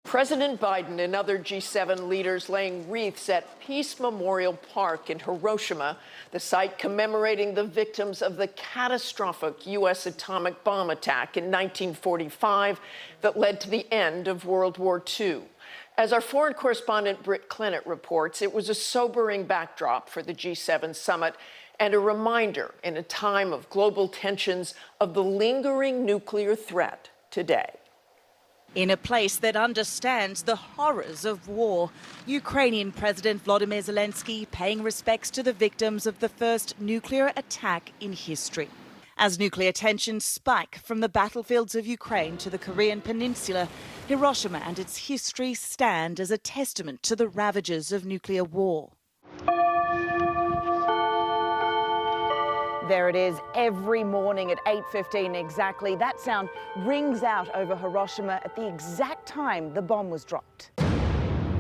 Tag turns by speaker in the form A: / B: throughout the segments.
A: President Biden and other G7 leaders laying wreaths at Peace Memorial Park in Hiroshima, the site commemorating the victims of the catastrophic U.S. atomic bomb attack in 1945 that led to the end of World War II. As our foreign correspondent Britt Clennett reports, it was a sobering backdrop for the G7 summit and a reminder in a time of global tensions of the lingering nuclear threat today.
B: In a place that understands the horrors of war, Ukrainian President Volodymyr Zelensky paying respects to the victims of the first nuclear attack in history. As nuclear tensions spike from the battlefields of Ukraine to the Korean peninsula, Hiroshima and its history stand as a testament to the ravages of nuclear war.
C: There it is, every morning at 8:15 exactly. That sound rings out over Hiroshima at the exact time the bomb was dropped.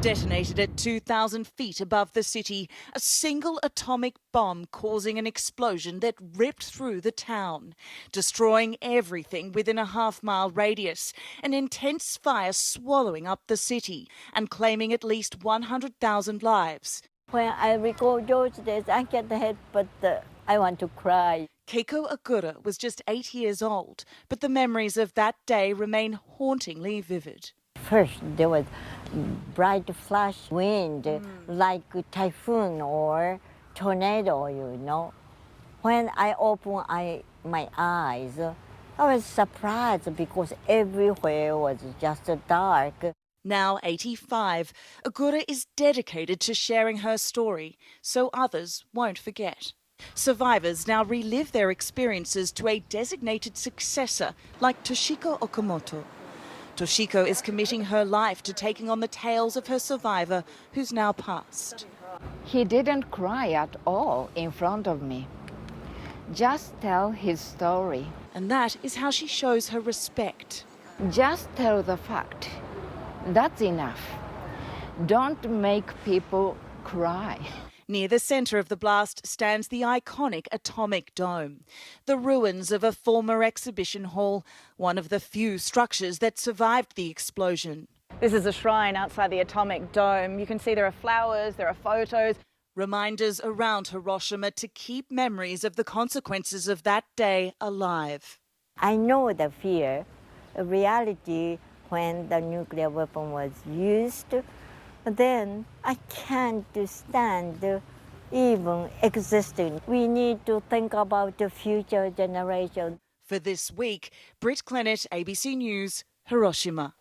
B: Detonated at 2,000 feet above the city, a single atomic bomb causing an explosion that ripped through the town, destroying everything within a half-mile radius, an intense fire swallowing up the city and claiming at least 100,000 lives.
D: When I recall those days, I get hurt, but I want to cry.
B: Keiko Agura was just 8 years old, but the memories of that day remain hauntingly vivid.
D: First, there was bright flash wind, like a typhoon or tornado, you know. When I opened my eyes, I was surprised because everywhere was just dark.
B: Now 85, Agura is dedicated to sharing her story so others won't forget. Survivors now relive their experiences to a designated successor like Toshiko Okamoto. Toshiko is committing her life to taking on the tales of her survivor who's now passed.
E: He didn't cry at all in front of me. Just tell his story.
B: And that is how she shows her respect.
E: Just tell the fact. That's enough. Don't make people cry.
B: Near the centre of the blast stands the iconic atomic dome, the ruins of a former exhibition hall, one of the few structures that survived the explosion.
C: This is a shrine outside the atomic dome. You can see there are flowers, there are photos.
B: Reminders around Hiroshima to keep memories of the consequences of that day alive.
D: I know the fear, the reality when the nuclear weapon was used. But then I can't stand even existing. We need to think about the future generation.
B: For this week, Britt Clennett, ABC News, Hiroshima.